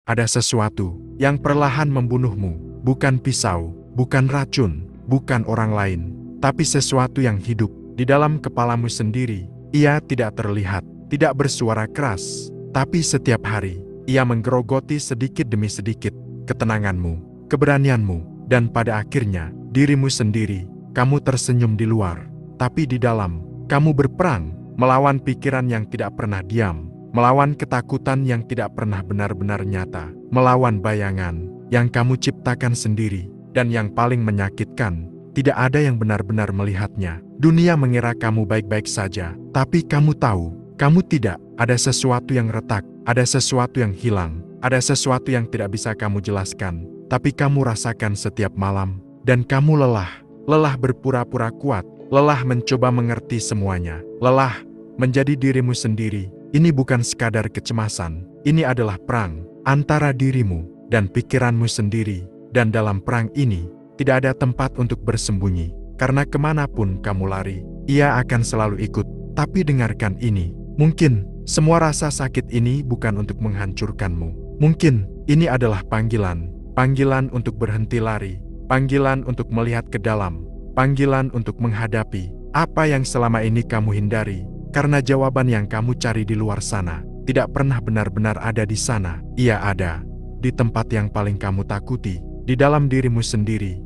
Ada sesuatu yang perlahan membunuhmu, bukan pisau, bukan racun, bukan orang lain, tapi sesuatu yang hidup di dalam kepalamu sendiri. Ia tidak terlihat, tidak bersuara keras, tapi setiap hari ia menggerogoti sedikit demi sedikit ketenanganmu, keberanianmu, dan pada akhirnya dirimu sendiri. Kamu tersenyum di luar, tapi di dalam kamu berperang melawan pikiran yang tidak pernah diam, melawan ketakutan yang tidak pernah benar-benar nyata, melawan bayangan yang kamu ciptakan sendiri, dan yang paling menyakitkan, tidak ada yang benar-benar melihatnya. Dunia mengira kamu baik-baik saja, tapi kamu tahu, kamu tidak. Ada sesuatu yang retak, ada sesuatu yang hilang, ada sesuatu yang tidak bisa kamu jelaskan, tapi kamu rasakan setiap malam, dan kamu lelah. Lelah berpura-pura kuat, lelah mencoba mengerti semuanya, lelah menjadi dirimu sendiri. Ini bukan sekadar kecemasan, ini adalah perang antara dirimu dan pikiranmu sendiri. Dan dalam perang ini, tidak ada tempat untuk bersembunyi, karena kemanapun kamu lari, ia akan selalu ikut. Tapi dengarkan ini, mungkin semua rasa sakit ini bukan untuk menghancurkanmu. Mungkin ini adalah panggilan, panggilan untuk berhenti lari, panggilan untuk melihat ke dalam, panggilan untuk menghadapi apa yang selama ini kamu hindari. Karena jawaban yang kamu cari di luar sana tidak pernah benar-benar ada di sana. Ia ada di tempat yang paling kamu takuti, di dalam dirimu sendiri.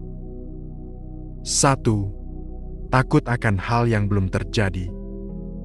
1. Takut akan hal yang belum terjadi.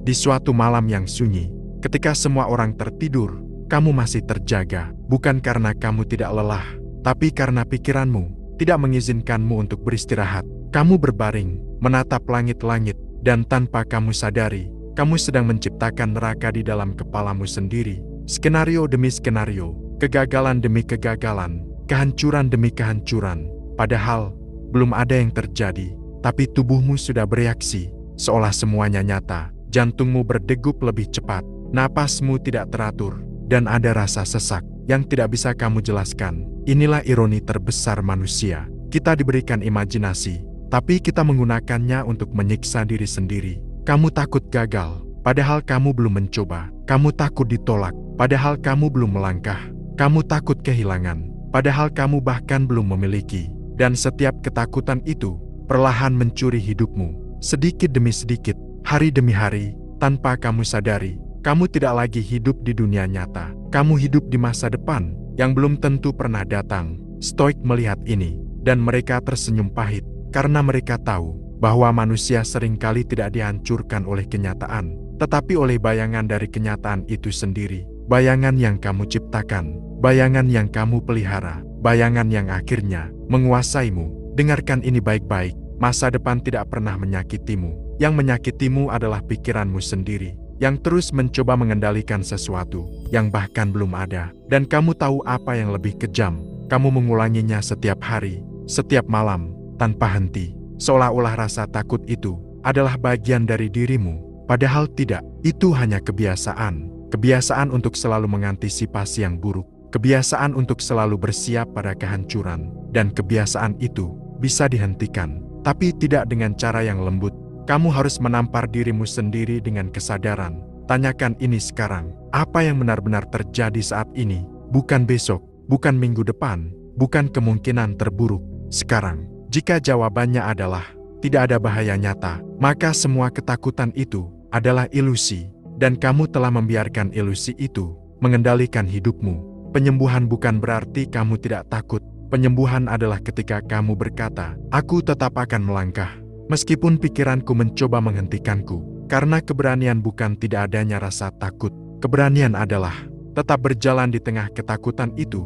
Di suatu malam yang sunyi, ketika semua orang tertidur, kamu masih terjaga, bukan karena kamu tidak lelah, tapi karena pikiranmu tidak mengizinkanmu untuk beristirahat. Kamu berbaring, menatap langit-langit, dan tanpa kamu sadari, kamu sedang menciptakan neraka di dalam kepalamu sendiri. Skenario demi skenario, kegagalan demi kegagalan, kehancuran demi kehancuran. Padahal, belum ada yang terjadi, tapi tubuhmu sudah bereaksi, seolah semuanya nyata. Jantungmu berdegup lebih cepat, napasmu tidak teratur, dan ada rasa sesak yang tidak bisa kamu jelaskan. Inilah ironi terbesar manusia. Kita diberikan imajinasi, tapi kita menggunakannya untuk menyiksa diri sendiri. Kamu takut gagal, padahal kamu belum mencoba. Kamu takut ditolak, padahal kamu belum melangkah. Kamu takut kehilangan, padahal kamu bahkan belum memiliki. Dan setiap ketakutan itu perlahan mencuri hidupmu, sedikit demi sedikit, hari demi hari, tanpa kamu sadari. Kamu tidak lagi hidup di dunia nyata. Kamu hidup di masa depan yang belum tentu pernah datang. Stoik melihat ini, dan mereka tersenyum pahit, karena mereka tahu bahwa manusia seringkali tidak dihancurkan oleh kenyataan, tetapi oleh bayangan dari kenyataan itu sendiri. Bayangan yang kamu ciptakan, bayangan yang kamu pelihara, bayangan yang akhirnya menguasaimu. Dengarkan ini baik-baik, masa depan tidak pernah menyakitimu. Yang menyakitimu adalah pikiranmu sendiri, yang terus mencoba mengendalikan sesuatu yang bahkan belum ada. Dan kamu tahu apa yang lebih kejam? Kamu mengulanginya setiap hari, setiap malam, tanpa henti. Seolah-olah rasa takut itu adalah bagian dari dirimu. Padahal tidak, itu hanya kebiasaan. Kebiasaan untuk selalu mengantisipasi yang buruk. Kebiasaan untuk selalu bersiap pada kehancuran. Dan kebiasaan itu bisa dihentikan, tapi tidak dengan cara yang lembut. Kamu harus menampar dirimu sendiri dengan kesadaran. Tanyakan ini sekarang. Apa yang benar-benar terjadi saat ini? Bukan besok, bukan minggu depan, bukan kemungkinan terburuk. Sekarang. Jika jawabannya adalah tidak ada bahaya nyata, maka semua ketakutan itu adalah ilusi, dan kamu telah membiarkan ilusi itu mengendalikan hidupmu. Penyembuhan bukan berarti kamu tidak takut. Penyembuhan adalah ketika kamu berkata, "Aku tetap akan melangkah, meskipun pikiranku mencoba menghentikanku." Karena keberanian bukan tidak adanya rasa takut. Keberanian adalah tetap berjalan di tengah ketakutan itu.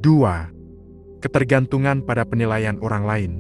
2. Ketergantungan pada penilaian orang lain.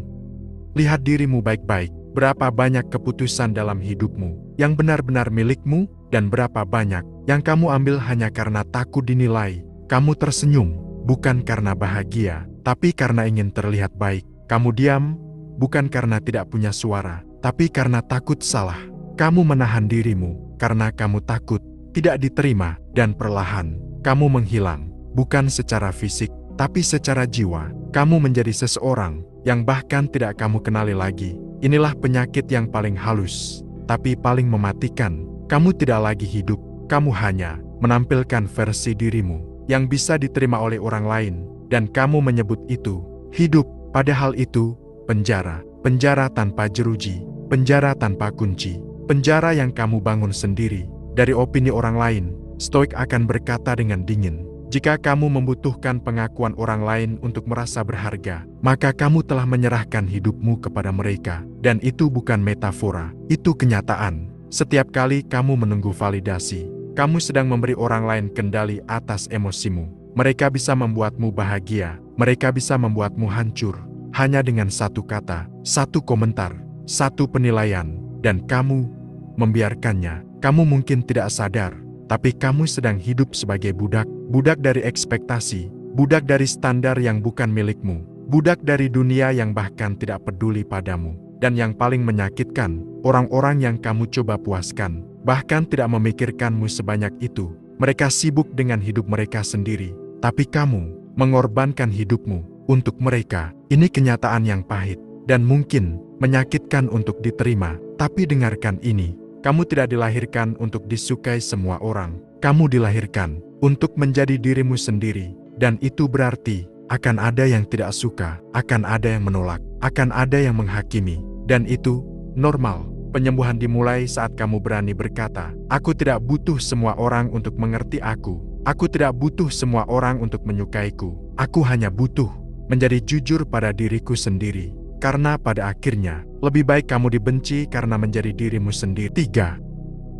Lihat dirimu baik-baik. Berapa banyak keputusan dalam hidupmu yang benar-benar milikmu, dan berapa banyak yang kamu ambil hanya karena takut dinilai. Kamu tersenyum, bukan karena bahagia, tapi karena ingin terlihat baik. Kamu diam, bukan karena tidak punya suara, tapi karena takut salah. Kamu menahan dirimu karena kamu takut tidak diterima, dan perlahan kamu menghilang, bukan secara fisik, tapi secara jiwa. Kamu menjadi seseorang yang bahkan tidak kamu kenali lagi. Inilah penyakit yang paling halus, tapi paling mematikan. Kamu tidak lagi hidup, kamu hanya menampilkan versi dirimu yang bisa diterima oleh orang lain, dan kamu menyebut itu hidup. Padahal itu penjara, penjara tanpa jeruji, penjara tanpa kunci, penjara yang kamu bangun sendiri dari opini orang lain. Stoik akan berkata dengan dingin, jika kamu membutuhkan pengakuan orang lain untuk merasa berharga, maka kamu telah menyerahkan hidupmu kepada mereka. Dan itu bukan metafora, itu kenyataan. Setiap kali kamu menunggu validasi, kamu sedang memberi orang lain kendali atas emosimu. Mereka bisa membuatmu bahagia, mereka bisa membuatmu hancur, hanya dengan satu kata, satu komentar, satu penilaian, dan kamu membiarkannya. Kamu mungkin tidak sadar, tapi kamu sedang hidup sebagai budak, budak dari ekspektasi, budak dari standar yang bukan milikmu, budak dari dunia yang bahkan tidak peduli padamu. Dan yang paling menyakitkan, orang-orang yang kamu coba puaskan, bahkan tidak memikirkanmu sebanyak itu. Mereka sibuk dengan hidup mereka sendiri, tapi kamu mengorbankan hidupmu untuk mereka. Ini kenyataan yang pahit dan mungkin menyakitkan untuk diterima. Tapi dengarkan ini, kamu tidak dilahirkan untuk disukai semua orang. Kamu dilahirkan untuk menjadi dirimu sendiri. Dan itu berarti akan ada yang tidak suka, akan ada yang menolak, akan ada yang menghakimi. Dan itu normal. Penyembuhan dimulai saat kamu berani berkata, aku tidak butuh semua orang untuk mengerti aku. Aku tidak butuh semua orang untuk menyukaiku. Aku hanya butuh menjadi jujur pada diriku sendiri. Karena pada akhirnya, lebih baik kamu dibenci karena menjadi dirimu sendiri. 3.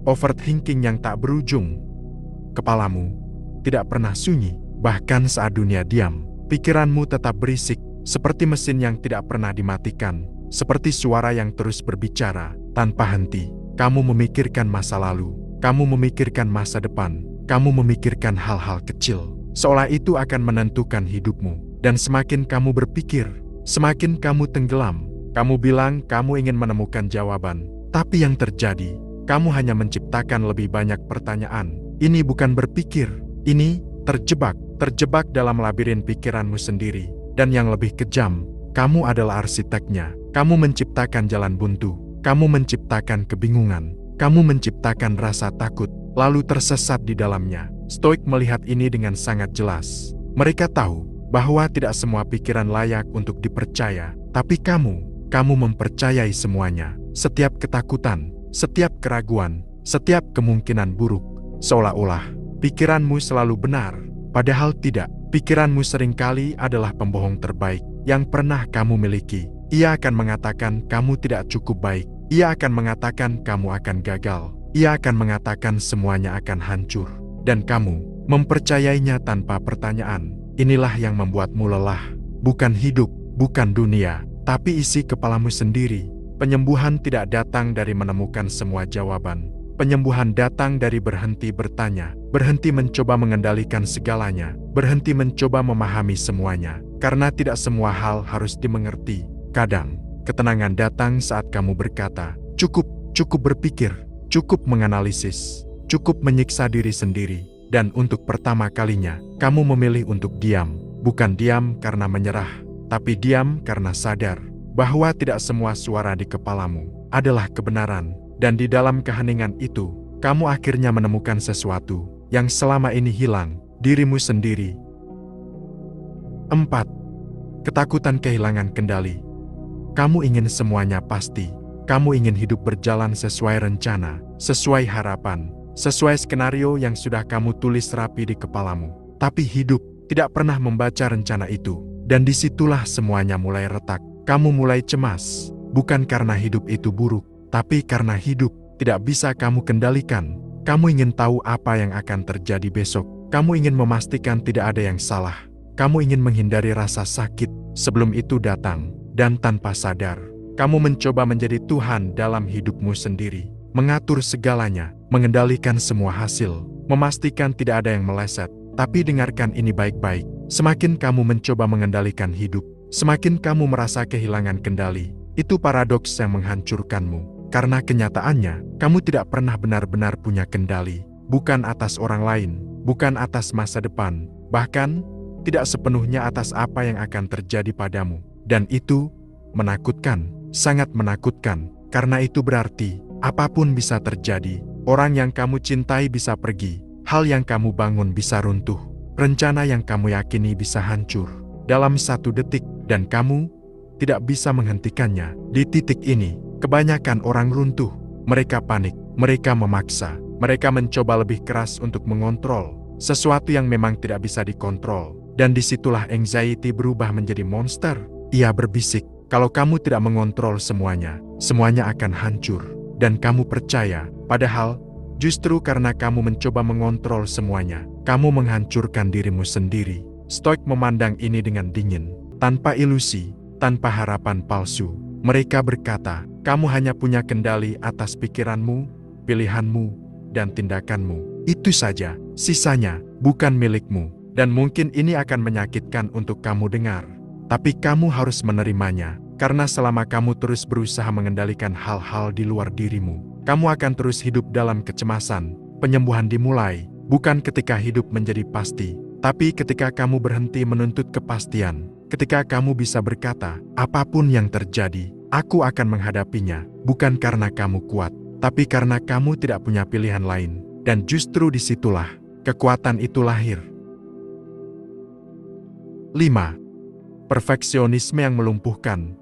Overthinking yang tak berujung. Kepalamu tidak pernah sunyi, bahkan saat dunia diam. Pikiranmu tetap berisik, seperti mesin yang tidak pernah dimatikan, seperti suara yang terus berbicara tanpa henti. Kamu memikirkan masa lalu, kamu memikirkan masa depan, kamu memikirkan hal-hal kecil, seolah itu akan menentukan hidupmu. Dan semakin kamu berpikir, semakin kamu tenggelam. Kamu bilang kamu ingin menemukan jawaban, tapi yang terjadi, kamu hanya menciptakan lebih banyak pertanyaan. Ini bukan berpikir, ini terjebak dalam labirin pikiranmu sendiri. Dan yang lebih kejam, kamu adalah arsiteknya. Kamu menciptakan jalan buntu, kamu menciptakan kebingungan, kamu menciptakan rasa takut, lalu tersesat di dalamnya. Stoik melihat ini dengan sangat jelas. Mereka tahu bahwa tidak semua pikiran layak untuk dipercaya, tapi kamu mempercayai semuanya. Setiap ketakutan, setiap keraguan, setiap kemungkinan buruk, seolah-olah pikiranmu selalu benar. Padahal tidak, pikiranmu seringkali adalah pembohong terbaik yang pernah kamu miliki. Ia akan mengatakan kamu tidak cukup baik. Ia akan mengatakan kamu akan gagal. Ia akan mengatakan semuanya akan hancur. Dan kamu mempercayainya tanpa pertanyaan. Inilah yang membuatmu lelah. Bukan hidup, bukan dunia, tapi isi kepalamu sendiri. Penyembuhan tidak datang dari menemukan semua jawaban. Penyembuhan datang dari berhenti bertanya, berhenti mencoba mengendalikan segalanya, berhenti mencoba memahami semuanya. Karena tidak semua hal harus dimengerti. Kadang, ketenangan datang saat kamu berkata, cukup berpikir, cukup menganalisis, cukup menyiksa diri sendiri. Dan untuk pertama kalinya, kamu memilih untuk diam. Bukan diam karena menyerah, tapi diam karena sadar bahwa tidak semua suara di kepalamu adalah kebenaran. Dan di dalam keheningan itu, kamu akhirnya menemukan sesuatu yang selama ini hilang, dirimu sendiri. 4. Ketakutan kehilangan kendali. Kamu ingin semuanya pasti. Kamu ingin hidup berjalan sesuai rencana, sesuai harapan, sesuai skenario yang sudah kamu tulis rapi di kepalamu. Tapi hidup tidak pernah membaca rencana itu. Dan disitulah semuanya mulai retak. Kamu mulai cemas, bukan karena hidup itu buruk, tapi karena hidup tidak bisa kamu kendalikan. Kamu ingin tahu apa yang akan terjadi besok. Kamu ingin memastikan tidak ada yang salah. Kamu ingin menghindari rasa sakit sebelum itu datang. Dan tanpa sadar, kamu mencoba menjadi Tuhan dalam hidupmu sendiri. Mengatur segalanya, mengendalikan semua hasil, memastikan tidak ada yang meleset. Tapi dengarkan ini baik-baik. Semakin kamu mencoba mengendalikan hidup, semakin kamu merasa kehilangan kendali. Itu paradoks yang menghancurkanmu. Karena kenyataannya, kamu tidak pernah benar-benar punya kendali. Bukan atas orang lain, bukan atas masa depan, bahkan tidak sepenuhnya atas apa yang akan terjadi padamu. Dan itu menakutkan, sangat menakutkan. Karena itu berarti, apapun bisa terjadi. Orang yang kamu cintai bisa pergi, hal yang kamu bangun bisa runtuh, rencana yang kamu yakini bisa hancur dalam 1 detik, dan kamu tidak bisa menghentikannya. Di titik ini, kebanyakan orang runtuh. Mereka panik, mereka memaksa, mereka mencoba lebih keras untuk mengontrol sesuatu yang memang tidak bisa dikontrol. Dan disitulah anxiety berubah menjadi monster. Ia berbisik, kalau kamu tidak mengontrol semuanya, semuanya akan hancur. Dan kamu percaya, padahal justru karena kamu mencoba mengontrol semuanya, kamu menghancurkan dirimu sendiri. Stoik memandang ini dengan dingin, tanpa ilusi, tanpa harapan palsu. Mereka berkata, kamu hanya punya kendali atas pikiranmu, pilihanmu, dan tindakanmu. Itu saja, sisanya bukan milikmu. Dan mungkin ini akan menyakitkan untuk kamu dengar. Tapi kamu harus menerimanya, karena selama kamu terus berusaha mengendalikan hal-hal di luar dirimu, kamu akan terus hidup dalam kecemasan. Penyembuhan dimulai, bukan ketika hidup menjadi pasti, tapi ketika kamu berhenti menuntut kepastian. Ketika kamu bisa berkata, apapun yang terjadi, aku akan menghadapinya, bukan karena kamu kuat, tapi karena kamu tidak punya pilihan lain. Dan justru disitulah kekuatan itu lahir. 5. Perfeksionisme yang melumpuhkan.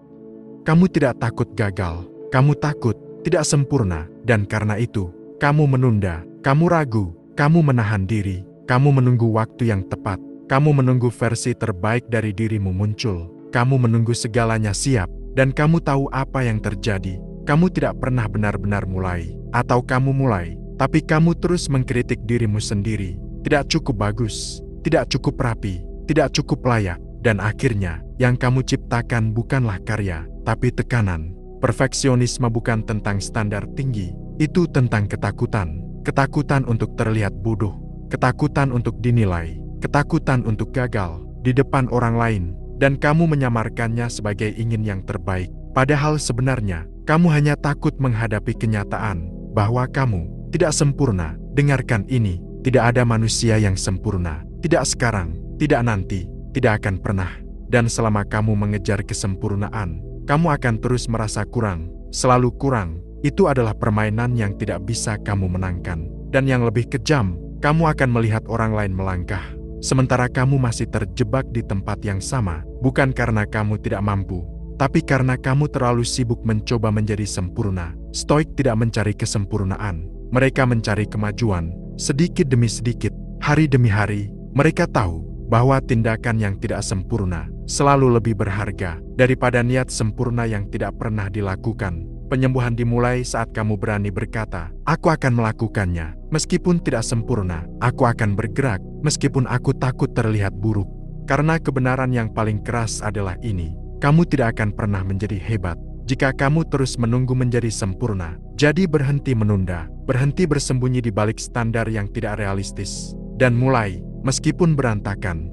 Kamu tidak takut gagal, kamu takut tidak sempurna, dan karena itu, kamu menunda, kamu ragu, kamu menahan diri, kamu menunggu waktu yang tepat, kamu menunggu versi terbaik dari dirimu muncul, kamu menunggu segalanya siap, dan kamu tahu apa yang terjadi. Kamu tidak pernah benar-benar mulai, atau kamu mulai, tapi kamu terus mengkritik dirimu sendiri. Tidak cukup bagus, tidak cukup rapi, tidak cukup layak, dan akhirnya, yang kamu ciptakan bukanlah karya, tapi tekanan. Perfeksionisme bukan tentang standar tinggi, itu tentang ketakutan. Ketakutan untuk terlihat bodoh, ketakutan untuk dinilai, ketakutan untuk gagal di depan orang lain, dan kamu menyamarkannya sebagai ingin yang terbaik. Padahal sebenarnya, kamu hanya takut menghadapi kenyataan bahwa kamu tidak sempurna. Dengarkan ini, tidak ada manusia yang sempurna. Tidak sekarang, tidak nanti, tidak akan pernah. Dan selama kamu mengejar kesempurnaan, kamu akan terus merasa kurang, selalu kurang. Itu adalah permainan yang tidak bisa kamu menangkan. Dan yang lebih kejam, kamu akan melihat orang lain melangkah, sementara kamu masih terjebak di tempat yang sama, bukan karena kamu tidak mampu, tapi karena kamu terlalu sibuk mencoba menjadi sempurna. Stoik tidak mencari kesempurnaan, mereka mencari kemajuan, sedikit demi sedikit, hari demi hari. Mereka tahu bahwa tindakan yang tidak sempurna selalu lebih berharga daripada niat sempurna yang tidak pernah dilakukan. Penyembuhan dimulai saat kamu berani berkata, aku akan melakukannya, meskipun tidak sempurna. Aku akan bergerak, meskipun aku takut terlihat buruk. Karena kebenaran yang paling keras adalah ini, kamu tidak akan pernah menjadi hebat jika kamu terus menunggu menjadi sempurna. Jadi berhenti menunda, berhenti bersembunyi di balik standar yang tidak realistis, dan mulai, meskipun berantakan.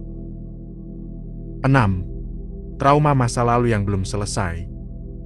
6. Trauma masa lalu yang belum selesai.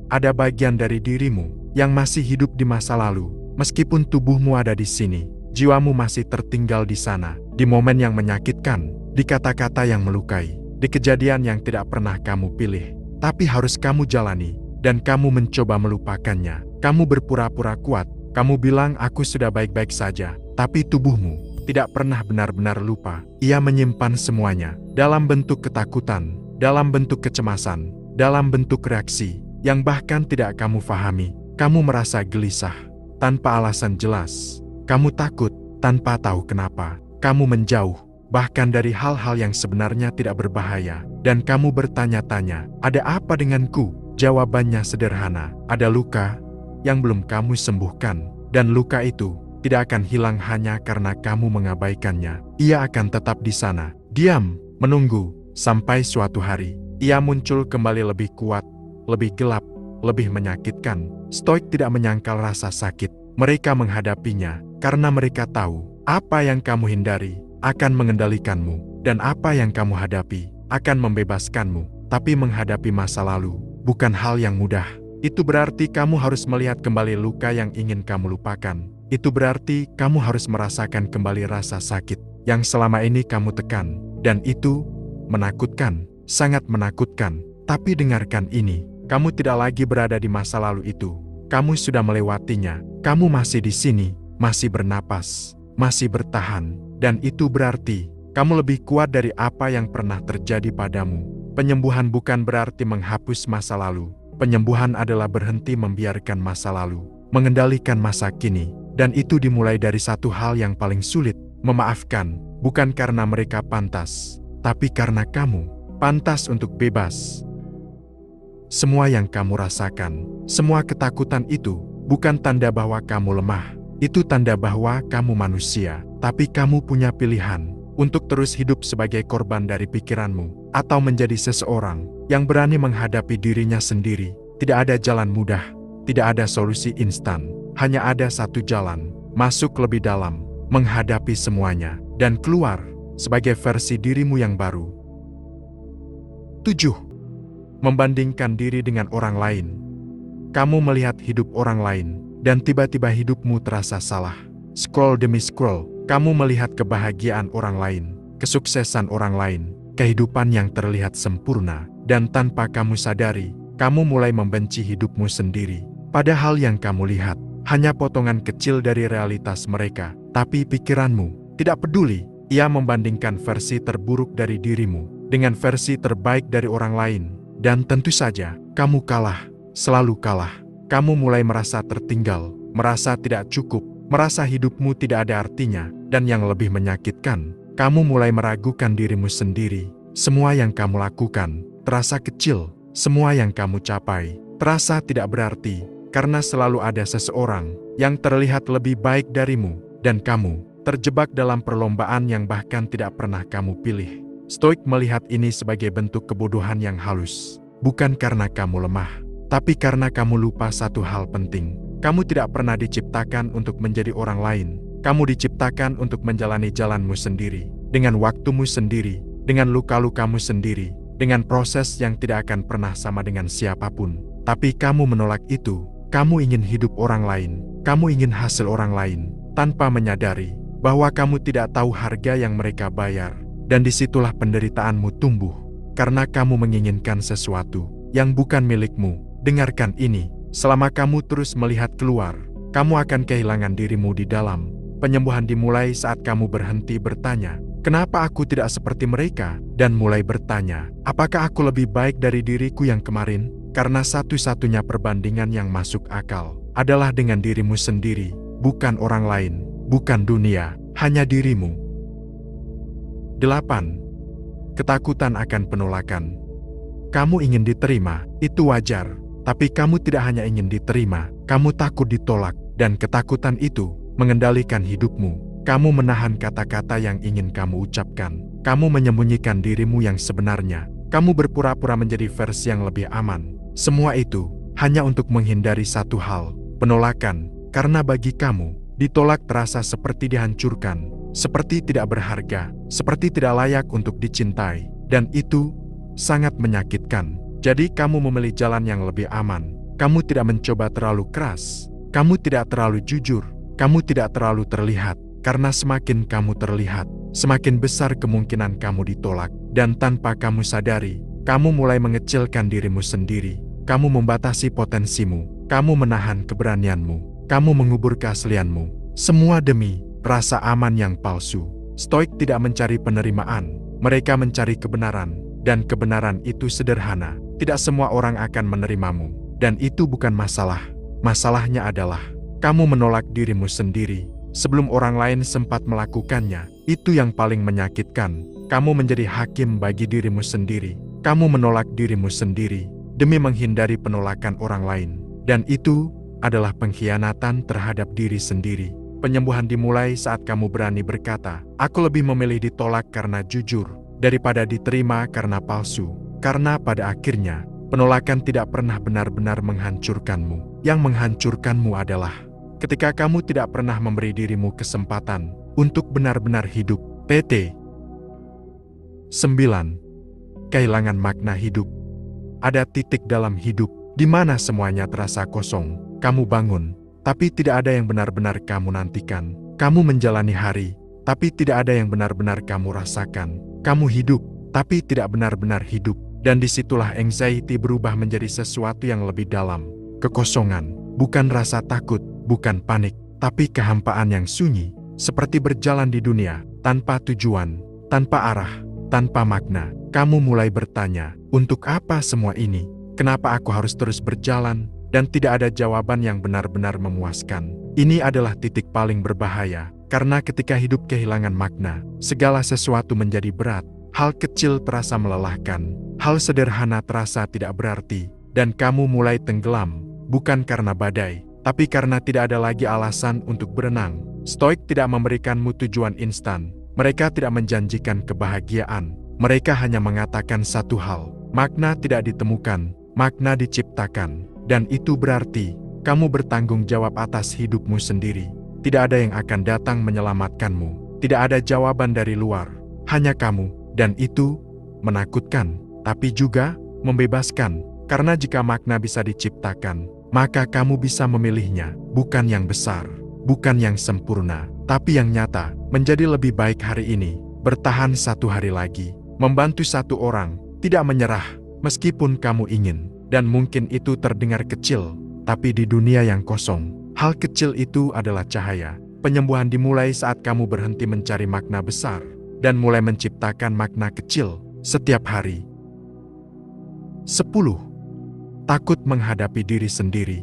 Ada bagian dari dirimu yang masih hidup di masa lalu, meskipun tubuhmu ada di sini, jiwamu masih tertinggal di sana, di momen yang menyakitkan, di kata-kata yang melukai, di kejadian yang tidak pernah kamu pilih, tapi harus kamu jalani, dan kamu mencoba melupakannya. Kamu berpura-pura kuat, kamu bilang aku sudah baik-baik saja, tapi tubuhmu tidak pernah benar-benar lupa. Ia menyimpan semuanya, dalam bentuk ketakutan, dalam bentuk kecemasan, dalam bentuk reaksi yang bahkan tidak kamu pahami. Kamu merasa gelisah, tanpa alasan jelas. Kamu takut, tanpa tahu kenapa. Kamu menjauh, bahkan dari hal-hal yang sebenarnya tidak berbahaya. Dan kamu bertanya-tanya, ada apa denganku? Jawabannya sederhana, ada luka yang belum kamu sembuhkan. Dan luka itu tidak akan hilang hanya karena kamu mengabaikannya. Ia akan tetap di sana, diam, menunggu, sampai suatu hari, ia muncul kembali lebih kuat, lebih gelap, lebih menyakitkan. Stoik tidak menyangkal rasa sakit. Mereka menghadapinya karena mereka tahu apa yang kamu hindari akan mengendalikanmu, dan apa yang kamu hadapi akan membebaskanmu. Tapi menghadapi masa lalu bukan hal yang mudah. Itu berarti kamu harus melihat kembali luka yang ingin kamu lupakan. Itu berarti kamu harus merasakan kembali rasa sakit yang selama ini kamu tekan. Dan itu menakutkan, sangat menakutkan. Tapi dengarkan ini, kamu tidak lagi berada di masa lalu itu. Kamu sudah melewatinya. Kamu masih di sini, masih bernapas, masih bertahan. Dan itu berarti Kamu lebih kuat dari apa yang pernah terjadi padamu. Penyembuhan bukan berarti menghapus masa lalu. Penyembuhan adalah berhenti membiarkan masa lalu, mengendalikan masa kini, dan itu dimulai dari satu hal yang paling sulit, memaafkan, bukan karena mereka pantas, tapi karena kamu pantas untuk bebas. Semua yang kamu rasakan, semua ketakutan itu, bukan tanda bahwa kamu lemah. Itu tanda bahwa kamu manusia, tapi kamu punya pilihan untuk terus hidup sebagai korban dari pikiranmu, atau menjadi seseorang yang berani menghadapi dirinya sendiri. Tidak ada jalan mudah, tidak ada solusi instan, hanya ada satu jalan, masuk lebih dalam, menghadapi semuanya, dan keluar sebagai versi dirimu yang baru. 7. Membandingkan diri dengan orang lain. Kamu melihat hidup orang lain, dan tiba-tiba hidupmu terasa salah. Scroll demi scroll, kamu melihat kebahagiaan orang lain, kesuksesan orang lain, kehidupan yang terlihat sempurna, dan tanpa kamu sadari, kamu mulai membenci hidupmu sendiri. Padahal yang kamu lihat hanya potongan kecil dari realitas mereka, tapi pikiranmu tidak peduli. Ia membandingkan versi terburuk dari dirimu dengan versi terbaik dari orang lain, dan tentu saja kamu kalah, selalu kalah. Kamu mulai merasa tertinggal, merasa tidak cukup, merasa hidupmu tidak ada artinya, dan yang lebih menyakitkan, kamu mulai meragukan dirimu sendiri. Semua yang kamu lakukan terasa kecil, semua yang kamu capai terasa tidak berarti, karena selalu ada seseorang yang terlihat lebih baik darimu, dan kamu terjebak dalam perlombaan yang bahkan tidak pernah kamu pilih. Stoik melihat ini sebagai bentuk kebodohan yang halus, bukan karena kamu lemah, tapi karena kamu lupa satu hal penting. Kamu tidak pernah diciptakan untuk menjadi orang lain. Kamu diciptakan untuk menjalani jalanmu sendiri, dengan waktumu sendiri, dengan luka-lukamu sendiri, dengan proses yang tidak akan pernah sama dengan siapapun. Tapi kamu menolak itu. Kamu ingin hidup orang lain, kamu ingin hasil orang lain, tanpa menyadari bahwa kamu tidak tahu harga yang mereka bayar. Dan disitulah penderitaanmu tumbuh, karena kamu menginginkan sesuatu yang bukan milikmu. Dengarkan ini. Selama kamu terus melihat keluar, kamu akan kehilangan dirimu di dalam. Penyembuhan dimulai saat kamu berhenti bertanya, "Kenapa aku tidak seperti mereka?" dan mulai bertanya, "Apakah aku lebih baik dari diriku yang kemarin?" Karena satu-satunya perbandingan yang masuk akal adalah dengan dirimu sendiri, bukan orang lain, bukan dunia, hanya dirimu. 8. Ketakutan akan penolakan. Kamu ingin diterima, itu wajar. Tapi kamu tidak hanya ingin diterima, kamu takut ditolak, dan ketakutan itu mengendalikan hidupmu. Kamu menahan kata-kata yang ingin kamu ucapkan. Kamu menyembunyikan dirimu yang sebenarnya. Kamu berpura-pura menjadi versi yang lebih aman. Semua itu hanya untuk menghindari satu hal, penolakan. Karena bagi kamu, ditolak terasa seperti dihancurkan, seperti tidak berharga, seperti tidak layak untuk dicintai. Dan itu sangat menyakitkan. Jadi kamu memilih jalan yang lebih aman. Kamu tidak mencoba terlalu keras. Kamu tidak terlalu jujur. Kamu tidak terlalu terlihat. Karena semakin kamu terlihat, semakin besar kemungkinan kamu ditolak. Dan tanpa kamu sadari, kamu mulai mengecilkan dirimu sendiri. Kamu membatasi potensimu. Kamu menahan keberanianmu. Kamu mengubur keaslianmu. Semua demi rasa aman yang palsu. Stoik tidak mencari penerimaan. Mereka mencari kebenaran. Dan kebenaran itu sederhana. Tidak semua orang akan menerimamu. Dan itu bukan masalah. Masalahnya adalah, kamu menolak dirimu sendiri sebelum orang lain sempat melakukannya. Itu yang paling menyakitkan. Kamu menjadi hakim bagi dirimu sendiri. Kamu menolak dirimu sendiri demi menghindari penolakan orang lain. Dan itu adalah pengkhianatan terhadap diri sendiri. Penyembuhan dimulai saat kamu berani berkata, "Aku lebih memilih ditolak karena jujur daripada diterima karena palsu." Karena pada akhirnya, penolakan tidak pernah benar-benar menghancurkanmu. Yang menghancurkanmu adalah ketika kamu tidak pernah memberi dirimu kesempatan untuk benar-benar hidup. PT 9. Kehilangan makna hidup. Ada titik dalam hidup di mana semuanya terasa kosong. Kamu bangun, tapi tidak ada yang benar-benar kamu nantikan. Kamu menjalani hari, tapi tidak ada yang benar-benar kamu rasakan. Kamu hidup, tapi tidak benar-benar hidup. Dan disitulah anxiety berubah menjadi sesuatu yang lebih dalam. Kekosongan, bukan rasa takut, bukan panik, tapi kehampaan yang sunyi. Seperti berjalan di dunia, tanpa tujuan, tanpa arah, tanpa makna. Kamu mulai bertanya, untuk apa semua ini? Kenapa aku harus terus berjalan? Dan tidak ada jawaban yang benar-benar memuaskan. Ini adalah titik paling berbahaya, karena ketika hidup kehilangan makna, segala sesuatu menjadi berat. Hal kecil terasa melelahkan, hal sederhana terasa tidak berarti, dan kamu mulai tenggelam, bukan karena badai, tapi karena tidak ada lagi alasan untuk berenang. Stoik tidak memberikanmu tujuan instan, mereka tidak menjanjikan kebahagiaan, mereka hanya mengatakan satu hal, makna tidak ditemukan, makna diciptakan, dan itu berarti kamu bertanggung jawab atas hidupmu sendiri. Tidak ada yang akan datang menyelamatkanmu, tidak ada jawaban dari luar, hanya kamu, dan itu menakutkan, tapi juga membebaskan, karena jika makna bisa diciptakan, maka kamu bisa memilihnya, bukan yang besar, bukan yang sempurna, tapi yang nyata, menjadi lebih baik hari ini, bertahan satu hari lagi, membantu satu orang, tidak menyerah, meskipun kamu ingin, dan mungkin itu terdengar kecil, tapi di dunia yang kosong, hal kecil itu adalah cahaya. Penyembuhan dimulai saat kamu berhenti mencari makna besar, dan mulai menciptakan makna kecil, setiap hari. 10. Takut menghadapi diri sendiri.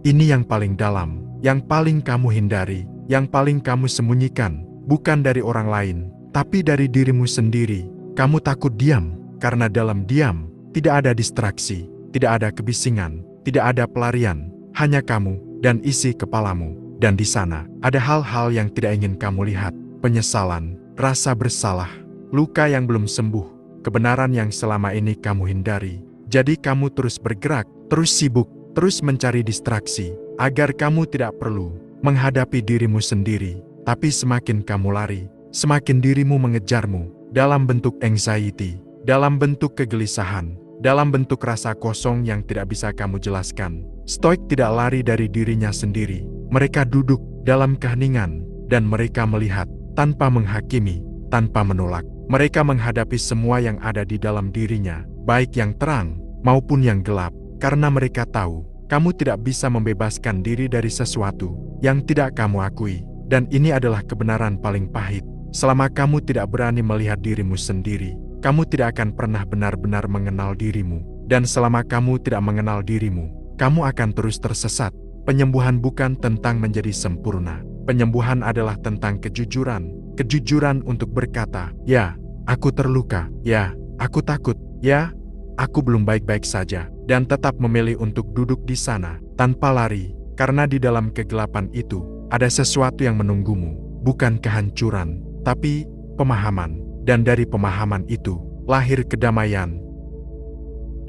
Ini yang paling dalam, yang paling kamu hindari, yang paling kamu sembunyikan, bukan dari orang lain, tapi dari dirimu sendiri. Kamu takut diam, karena dalam diam, tidak ada distraksi, tidak ada kebisingan, tidak ada pelarian, hanya kamu dan isi kepalamu. Dan di sana, ada hal-hal yang tidak ingin kamu lihat, penyesalan, rasa bersalah, luka yang belum sembuh, kebenaran yang selama ini kamu hindari. Jadi kamu terus bergerak, terus sibuk, terus mencari distraksi, agar kamu tidak perlu menghadapi dirimu sendiri. Tapi semakin kamu lari, semakin dirimu mengejarmu, dalam bentuk anxiety, dalam bentuk kegelisahan, dalam bentuk rasa kosong yang tidak bisa kamu jelaskan. Stoik tidak lari dari dirinya sendiri. Mereka duduk dalam keheningan, dan mereka melihat, tanpa menghakimi, tanpa menolak. Mereka menghadapi semua yang ada di dalam dirinya, baik yang terang, maupun yang gelap, karena mereka tahu, kamu tidak bisa membebaskan diri dari sesuatu yang tidak kamu akui. Dan ini adalah kebenaran paling pahit. Selama kamu tidak berani melihat dirimu sendiri, kamu tidak akan pernah benar-benar mengenal dirimu. Dan selama kamu tidak mengenal dirimu, kamu akan terus tersesat. Penyembuhan bukan tentang menjadi sempurna. Penyembuhan adalah tentang kejujuran. Kejujuran untuk berkata, ya, aku terluka. Ya, aku takut. Ya, aku belum baik-baik saja. Dan tetap memilih untuk duduk di sana, tanpa lari. Karena di dalam kegelapan itu, ada sesuatu yang menunggumu. Bukan kehancuran, tapi pemahaman. Dan dari pemahaman itu, lahir kedamaian.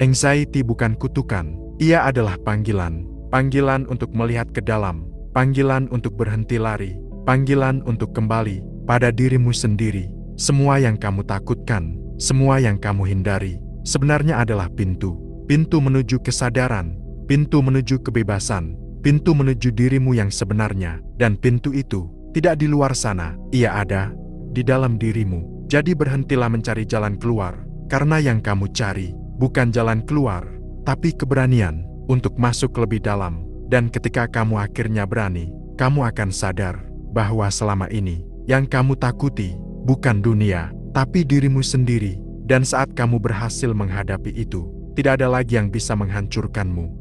Anxiety bukan kutukan, ia adalah panggilan. Panggilan untuk melihat ke dalam, panggilan untuk berhenti lari, panggilan untuk kembali pada dirimu sendiri. Semua yang kamu takutkan, semua yang kamu hindari, sebenarnya adalah pintu. Pintu menuju kesadaran, pintu menuju kebebasan, pintu menuju dirimu yang sebenarnya. Dan pintu itu tidak di luar sana, ia ada di dalam dirimu. Jadi berhentilah mencari jalan keluar, karena yang kamu cari bukan jalan keluar, tapi keberanian untuk masuk lebih dalam. Dan ketika kamu akhirnya berani, kamu akan sadar bahwa selama ini yang kamu takuti bukan dunia, tapi dirimu sendiri. Dan saat kamu berhasil menghadapi itu, tidak ada lagi yang bisa menghancurkanmu.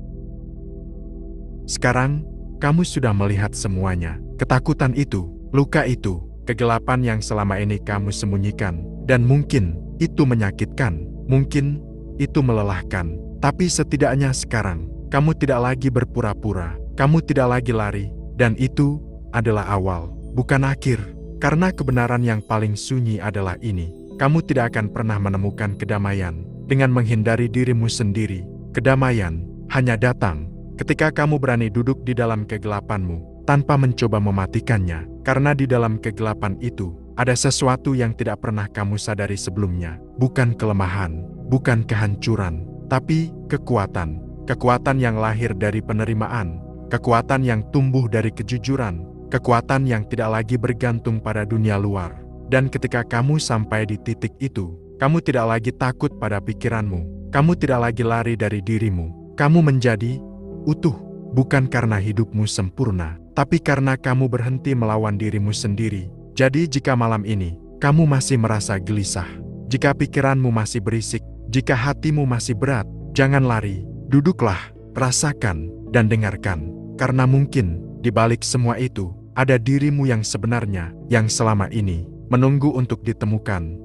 Sekarang, kamu sudah melihat semuanya. Ketakutan itu, luka itu, kegelapan yang selama ini kamu sembunyikan. Dan mungkin itu menyakitkan, mungkin itu melelahkan. Tapi setidaknya sekarang, kamu tidak lagi berpura-pura, kamu tidak lagi lari. Dan itu adalah awal, bukan akhir. Karena kebenaran yang paling sunyi adalah ini. Kamu tidak akan pernah menemukan kedamaian dengan menghindari dirimu sendiri. Kedamaian hanya datang ketika kamu berani duduk di dalam kegelapanmu tanpa mencoba mematikannya. Karena di dalam kegelapan itu ada sesuatu yang tidak pernah kamu sadari sebelumnya. Bukan kelemahan, bukan kehancuran, tapi kekuatan. Kekuatan yang lahir dari penerimaan, kekuatan yang tumbuh dari kejujuran, kekuatan yang tidak lagi bergantung pada dunia luar. Dan ketika kamu sampai di titik itu, kamu tidak lagi takut pada pikiranmu, kamu tidak lagi lari dari dirimu, kamu menjadi utuh, bukan karena hidupmu sempurna, tapi karena kamu berhenti melawan dirimu sendiri. Jadi jika malam ini, kamu masih merasa gelisah, jika pikiranmu masih berisik, jika hatimu masih berat, jangan lari, duduklah, rasakan, dan dengarkan. Karena mungkin, di balik semua itu, ada dirimu yang sebenarnya, yang selama ini menunggu untuk ditemukan.